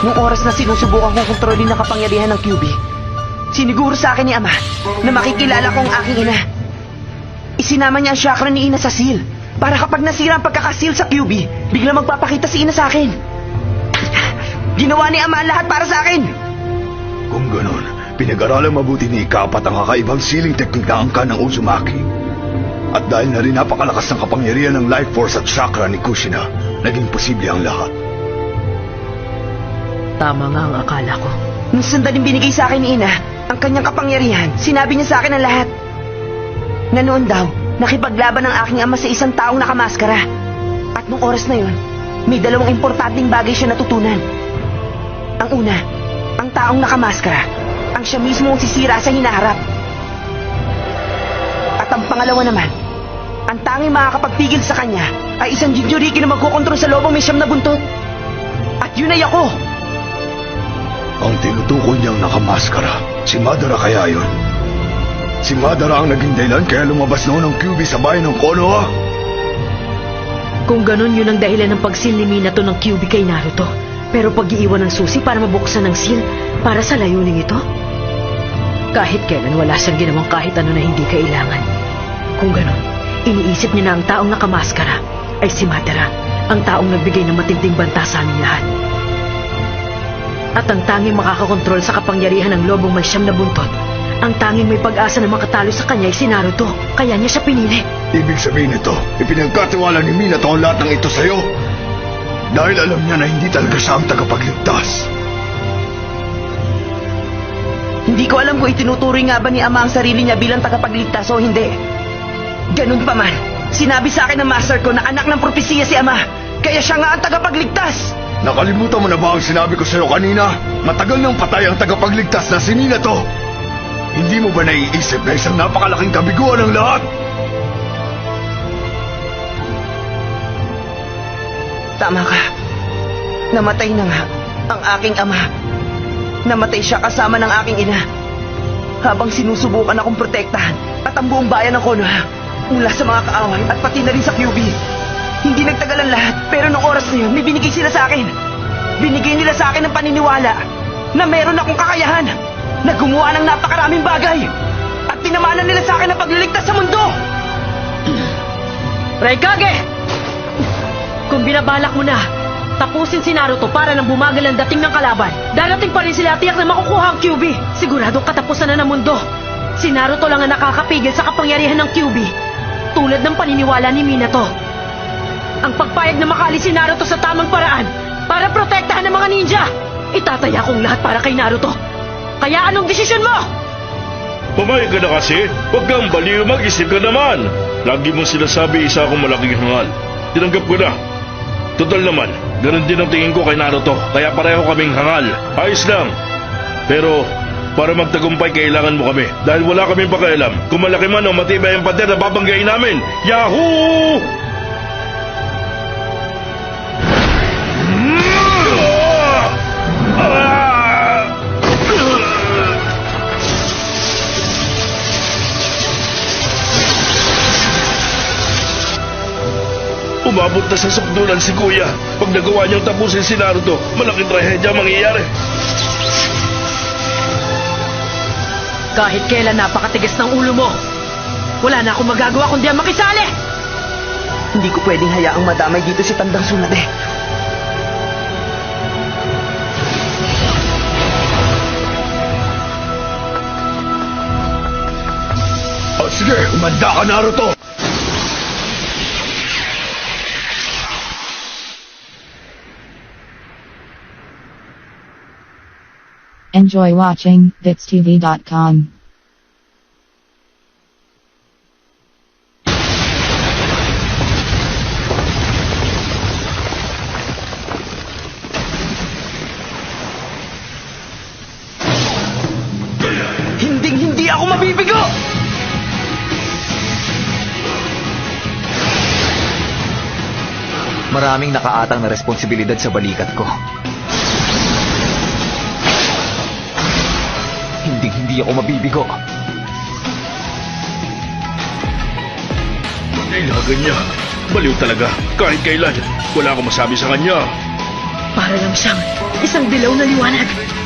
Nung oras na sinusubukan kong kontrolin ang kapangyarihan ng QB, siniguro sa akin ni Ama na makikilala ko ang aking ina. Isinama niya ang chakra ni Ina sa seal para kapag nasira ang pagkakasil sa QB, bigla magpapakita si Ina sa akin. Ginawa ni Ama ang lahat para sa akin. Kung ganon, pinag-aralang mabuti ni Ika-4 ang kakaibang siling teknik na angka ng Uzumaki. At dahil na rin napakalakas ng kapangyarihan ng life force at chakra ni Kushina, naging posible ang lahat. Tama nga ang akala ko. Nung sandaling binigay sa akin ni Ina ang kanyang kapangyarihan, sinabi niya sa akin ang lahat. Na noon daw, nakipaglaban ang aking ama sa isang taong nakamaskara. At nung oras na yun, may dalawang importanteng bagay siya natutunan. Ang una, ang taong nakamaskara, ang siya mismo ang sisira sa hinaharap. At ang pangalawa naman, ang tanging makakapagpigil sa kanya ay isang Jinchuriki na magkokontrol sa lobong may 9 na buntot. At yun ay ako! Ang tinutukoy niyang nakamaskara, si Madara kaya yun? Si Madara ang naging dahilan kaya lumabas noon ang QB sa bayan ng Konoha? Kung ganun, yun ang dahilan ng pagsil ni Minato ng QB kay Naruto. Pero pag-iiwan ng susi para mabuksan ng seal para sa layuning ito? Kahit kailan wala siyang ginawang kahit ano na hindi kailangan. Kung ganun, iniisip niya na ang taong nakamaskara ay si Madara, ang taong nagbigay ng matinding banta sa aming lahat. At ang tanging makakakontrol sa kapangyarihan ng lobong may 9 na buntot, ang tanging may pag-asa na makatalo sa kanya ay si Naruto, kaya niya siya pinili. Ibig sabihin nito, ipinagkatiwala ni Minato ang lahat ng ito sa'yo? Dahil alam niya na hindi talaga siya ang tagapagligtas. Hindi ko alam kung itinuturing nga ba ni Ama ang sarili niya bilang tagapagligtas o hindi. Ganun pa man, sinabi sa akin ng master ko na anak ng propesiya si Ama, kaya siya nga ang tagapagligtas. Nakalimutan mo na ba ang sinabi ko sa'yo kanina? Matagal nang patay ang tagapagligtas na si Minato. Hindi mo ba naiisip na isang napakalaking kabiguan ng lahat? Tama ka. Namatay na nga ang aking ama. Namatay siya kasama ng aking ina. Habang sinusubukan akong protektahan at ang buong bayan ng Konoha mula sa mga kaaway at pati na rin sa QB. Hindi nagtagal ang lahat, pero nung oras na yun, may binigay sila sa akin. Binigay nila sa akin ng paniniwala na meron akong kakayahan na gumawa ng napakaraming bagay. At tinamanan nila sa akin ang pagliligtas sa mundo. Raikage! Kung binabalak mo na tapusin si Naruto para nang bumagal ang dating ng kalaban, darating pa rin sila tiyak na makukuha ang QB. Siguradong katapusan na ng mundo. Si Naruto lang ang nakakapigil sa kapangyarihan ng QB, tulad ng paniniwala ni Minato. Ang pagpayag na makaalis si Naruto sa tamang paraan para protektahan ng mga ninja, itataya kong lahat para kay Naruto. Kaya anong desisyon mo? Pumayag ka na kasi. Huwag kang baliw, mag-isip ka naman. Lagi mong sinasabi isa akong malaking hangal. Tinanggap ko na. Total naman, ganun din ang tingin ko kay Naruto. Kaya pareho kaming hangal. Ayos lang. Pero para magtagumpay kailangan mo kami. Dahil wala kaming pakialam kung malaki man o matibay ang pader na babanggain namin. Yahoo! Umabot na sa sukdulan si Kuya. Pag nagawa niyang tapusin si Naruto, malaking trahedya mangyayari. Kahit kailan napakatigas ng ulo mo, wala na akong magagawa kundi ang makisali. Hindi ko pwedeng hayaang madamay dito si Tandang Tsunade. Sige, umanda ka, Naruto! Enjoy watching VitsTV.com. Hindi ako mabibigo! Maraming nakaatang na responsibilidad sa balikat ko. Hindi ako mabibigo. Ilagan niya. Baliw talaga. Kahit kailan, wala akong masabi sa kanya. Para lang siyang isang dilaw na liwanag.